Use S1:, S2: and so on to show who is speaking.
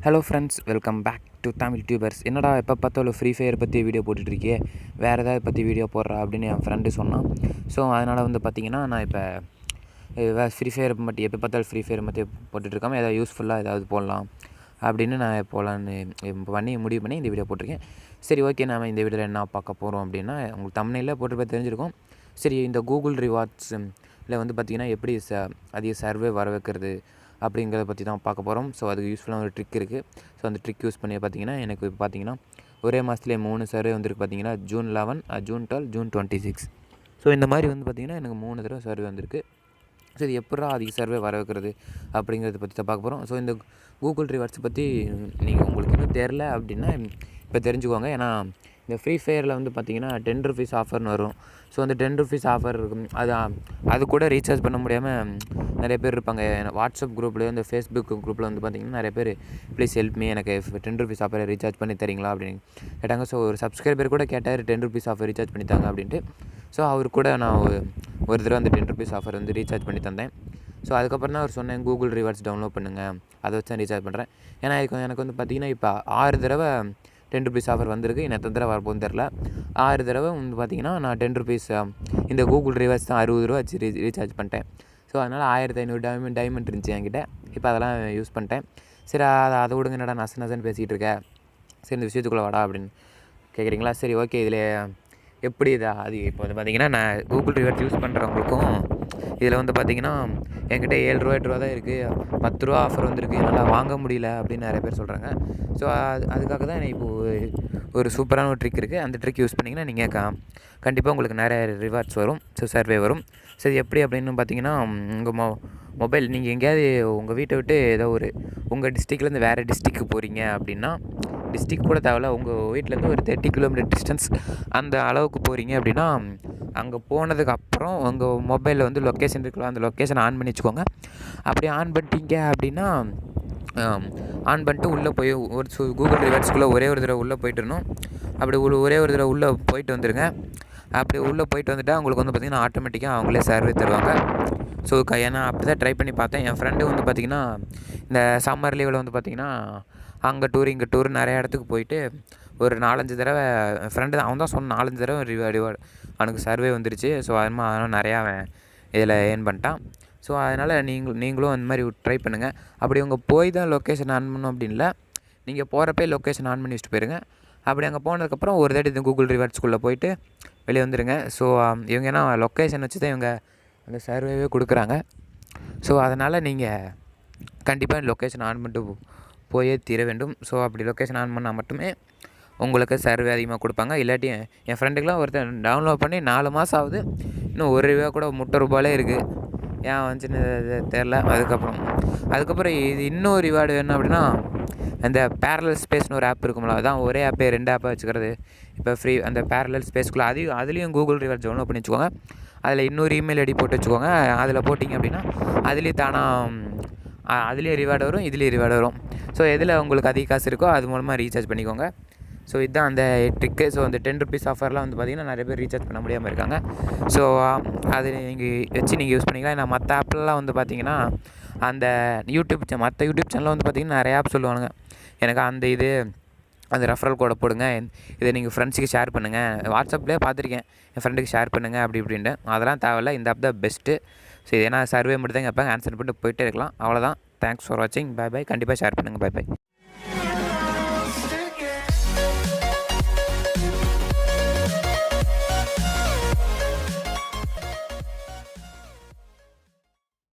S1: Hello friends, welcome back to tamiltubers. என்னடா எப்போ பார்த்தாலும் ஃப்ரீ ஃபயர் பற்றி வீடியோ போட்டுட்ருக்கியே, வேறு ஏதாவது பற்றி வீடியோ போடுறா அப்படின்னு என் ஃப்ரெண்டு சொன்னான். ஸோ அதனால் பார்த்திங்கன்னா நான் இப்போ ஃப்ரீ ஃபயர் மட்டும் எப்போ பார்த்தாலும் ஃப்ரீ ஃபயர் மட்டும் போட்டுட்ருக்காமல் ஏதாவது யூஸ்ஃபுல்லாக ஏதாவது போடலாம் அப்படின்னு நான் போகலான்னு முடிவு பண்ணி இந்த வீடியோ போட்டிருக்கேன். சரி, ஓகே, நாம் இந்த வீடியோவில் என்ன பார்க்க போகிறோம் அப்படின்னா, உங்களுக்கு தமிழில் போட்டு தெரிஞ்சிருக்கும். சரி, இந்த கூகுள் ரிவார்ட்ஸ் இல்லை பார்த்திங்கன்னா எப்படி அதிக சர்வே வர வைக்கிறது அப்படிங்கிறத பற்றி தான் பார்க்க போகிறோம். ஸோ அதுக்கு யூஸ்ஃபுல்லான ஒரு ட்ரிக் இருக்குது. ஸோ அந்த ட்ரிக் யூஸ் பண்ணி பார்த்திங்கன்னா எனக்கு பார்த்திங்கன்னா ஒரே மாதத்துலேயே 3 சர்வே வந்துருக்கு. பார்த்திங்கன்னா June 11, June 12, June 26. ஸோ இந்த மாதிரி பார்த்திங்கன்னா எனக்கு 3 தடவை சர்வே வந்திருக்கு. ஸோ இது எப்படா அதிக சர்வே வர வைக்கிறது அப்படிங்கிறத பற்றி தான் பார்க்க போகிறோம். ஸோ இந்த கூகுள் ரிவார்ட்ஸ் பற்றி நீங்கள் உங்களுக்கு இன்னும் தெரில அப்படின்னா இப்போ தெரிஞ்சுக்கோங்க. ஏன்னா இந்த ஃப்ரீ ஃபயரில் பார்த்திங்கன்னா 10 rupees ஆஃபர்னு வரும். ஸோ அந்த 10 rupees ஆஃபர் இருக்கும். அது கூட ரீசார்ஜ் பண்ண முடியாமல் நிறைய பேர் இருப்பாங்க. வாட்ஸ்அப் குரூப்லேயே இந்த ஃபேஸ்புக் குரூப்பில் பார்த்திங்கன்னா நிறைய பேர் ப்ளீஸ் ஹெல்ப் மீ, எனக்கு 10 rupees ஆஃபரை ரீசார்ஜ் பண்ணி தரீங்களா அப்படின்னு கேட்டாங்க. ஸோ ஒரு சப்ஸ்கிரைபர் கூட கேட்டார் 10 rupees ஆஃபர் ரீசார்ஜ் பண்ணி தாங்க அப்படின்ட்டு. ஸோ அவர் கூட நான் ஒரு தடவை அந்த 10 rupees ஆஃபர் ரீசார்ஜ் பண்ணி தந்தேன். ஸோ அதுக்கப்புறம் தான் அவர் சொன்னேன், கூகுள் ரிவார்ட்ஸ் டவுன்லோட் பண்ணுங்கள், அதை வச்சு தான் ரீசார்ஜ் பண்ணுறேன். ஏன்னா எனக்கு பார்த்திங்கன்னா இப்போ 6 தடவை 10 rupees ஆஃபர் வந்திருக்கு. எனக்கு எத்தனை தடவை வரப்போன்னு தெரில. 6 தடவை பார்த்திங்கன்னா நான் 10 rupees இந்த கூகுள் ரிவார்ட்ஸ் தான் 60 ரூபா வச்சு ரீசார்ஜ் பண்ணிட்டேன். ஸோ அதனால் 1500 டைமண்ட் இருந்துச்சு என்கிட்ட. இப்போ அதெல்லாம் யூஸ் பண்ணிட்டேன். சரி, அதை விடுங்க, என்னடா நசன்னு பேசிக்கிட்டு இருக்கேன், சரி இந்த விஷயத்துக்குள்ளே வாடா அப்படின்னு கேட்குறீங்களா? சரி, ஓகே, இதில் எப்படி அது இப்போ பார்த்திங்கன்னா நான் கூகுள் ரிவார்ட்ஸ் யூஸ் பண்ணுறவங்களுக்கும் இதில் பார்த்திங்கன்னா என்கிட்ட 7 ரூபா 8 ரூபா தான் இருக்குது, 10 ரூபா ஆஃபர் வந்திருக்கு, என்னால் வாங்க முடியல அப்படின்னு நிறைய பேர் சொல்கிறாங்க. ஸோ அதுக்காக தான் இப்போது ஒரு சூப்பரான ஒரு ட்ரிக் இருக்குது. அந்த ட்ரிக் யூஸ் பண்ணிங்கன்னா நீங்கள் கண்டிப்பாக உங்களுக்கு நிறைய ரிவார்ட்ஸ் வரும். ஸோ சர்வே வரும். சரி, எப்படி அப்படின்னு பார்த்திங்கன்னா உங்கள் மொபைல் நீங்கள் எங்கேயாவது உங்கள் வீட்டை விட்டு ஏதோ உங்கள் டிஸ்ட்ரிக்ட்லேருந்து வேறு டிஸ்ட்ரிக்கு போகிறீங்க அப்படின்னா, டிஸ்ட்ரிக் கூட தேவையில்ல, உங்கள் வீட்டிலேருந்து ஒரு 30 கிலோமீட்டர் டிஸ்டன்ஸ் அந்த அளவுக்கு போகிறீங்க அப்படின்னா, அங்கே போனதுக்கப்புறம் உங்கள் மொபைலில் லொக்கேஷன் இருக்கலாம், அந்த லொக்கேஷன் ஆன் பண்ணி வச்சுக்கோங்க. அப்படி ஆன் பண்ணிட்டீங்க அப்படின்னா ஆன் பண்ணிட்டு உள்ளே போய் கூகுள் ரிவார்ட்ஸ்குள்ளே ஒரே ஒரு தடவை உள்ளே போய்ட்டுருணும். அப்படி ஒரே ஒரு தடவை உள்ளே போயிட்டு வந்துடுங்க. அப்படி உள்ளே போயிட்டு வந்துட்டால் உங்களுக்கு பார்த்திங்கன்னா ஆட்டோமேட்டிக்காக அவங்களே சர்வே தருவாங்க. ஸோ ஏன்னா அப்படி தான் ட்ரை பண்ணி பார்த்தேன். என் ஃப்ரெண்டு பார்த்திங்கன்னா இந்த சம்மர் லீவில் பார்த்திங்கன்னா அங்கே டூர் இங்கே டூர் நிறைய இடத்துக்கு போயிட்டு ஒரு 4-5 தடவை என் ஃப்ரெண்டு தான், அவன் தான் சொன்னான், 4-5 தடவை ரிவார்டு அவனுக்கு சர்வே வந்துருச்சு. ஸோ அதனால் நிறையா இதில் ஏர்ன் பண்ணிட்டான். ஸோ அதனால் நீங்களும் அந்த மாதிரி ட்ரை பண்ணுங்கள். அப்படி உங்கள் போய் தான் லொக்கேஷன் ஆன் பண்ணணும் அப்படின்ல, நீங்கள் போகிறப்பே லொக்கேஷன் ஆன் பண்ணி வச்சுட்டு போயிருங்க. அப்படி அங்கே போனதுக்கப்புறம் ஒரு தாட்டி இந்த கூகுள் ரிவார்ட்ஸ்குள்ளே போயிட்டு வெளியே வந்துடுங்க. ஸோ இவங்க ஏன்னா லொக்கேஷன் வச்சு தான் இவங்க அந்த சர்வேவே கொடுக்குறாங்க. ஸோ அதனால் நீங்கள் கண்டிப்பாக லொக்கேஷன் ஆன் பண்ணிட்டு போயே தீர வேண்டும். ஸோ அப்படி லொக்கேஷன் ஆன் பண்ணால் மட்டுமே உங்களுக்கு சர்வே அதிகமாக கொடுப்பாங்க. இல்லாட்டி என் ஃப்ரெண்டுக்கெலாம் ஒருத்தர் டவுன்லோட் பண்ணி 4 மாதம் ஆகுது, இன்னும் 1 ரூபா கூட 30 ரூபாயிலே இருக்குது. ஏன் வந்துச்சுன்னு தெரில. அதுக்கப்புறம் இது இன்னொரு ரிவார்டு வேணும் அப்படின்னா, அந்த பேரலல் ஸ்பேஸ்னு ஒரு ஆப் இருக்கும்ல, அதான் ஒரே ஆப்பே 2 ஆப்பாக வச்சுக்கிறது. இப்போ ஃப்ரீ அந்த பேரலல் ஸ்பேஸ்க்குள்ளே அதுலேயும் கூகுள் ரிவார்ட்ஸ் டவுன்லோட் பண்ணி வச்சுக்கோங்க. அதில் இன்னொரு இமெயில் ஐடி போட்டு வச்சுக்கோங்க. அதில் போட்டிங்க அப்படின்னா அதுலேயும் ரிவார்டு வரும், இதுலேயும் ரிவார்டு வரும். ஸோ எதில் உங்களுக்கு அதிக காசு இருக்கோ அது மூலமாக ரீசார்ஜ் பண்ணிக்கோங்க. ஸோ இதுதான் அந்த ட்ரிக்கு. ஸோ அந்த 10 rupees ஆஃபர்லாம் பார்த்திங்கன்னா நிறைய பேர் ரீசார்ஜ் பண்ண முடியாமல் இருக்காங்க. ஸோ அது நீங்கள் யூஸ் பண்ணிக்கலாம். நான் மற்ற ஆப்லாம் பார்த்திங்கன்னா அந்த மற்ற யூடியூப் சேனலில் பார்த்திங்கன்னா நிறைய ஆப் சொல்லுவானுங்க, எனக்கு அந்த ரெஃபரல் கோடை போடுங்க, இதை நீங்கள் ஃப்ரெண்ட்ஸுக்கு ஷேர் பண்ணுங்கள், வாட்ஸ்அப்லேயே பார்த்துருக்கேன், என் ஃப்ரெண்டுக்கு ஷேர் பண்ணுங்கள் அப்படி இப்படின்ட்டு. அதெல்லாம் தேவையில்ல, இந்த ஆப் தான் பெஸ்ட்டு. ஸோ ஏன்னா சர்வே மட்டும் தான் கேட்பாங்க, ஆன்சர் பண்ணிட்டு போயிட்டே இருக்கலாம். அவ்வளோதான். தேங்க்ஸ் ஃபார் வாட்சிங். Bye bye. கண்டிப்பாக ஷேர் பண்ணுங்கள். Bye by.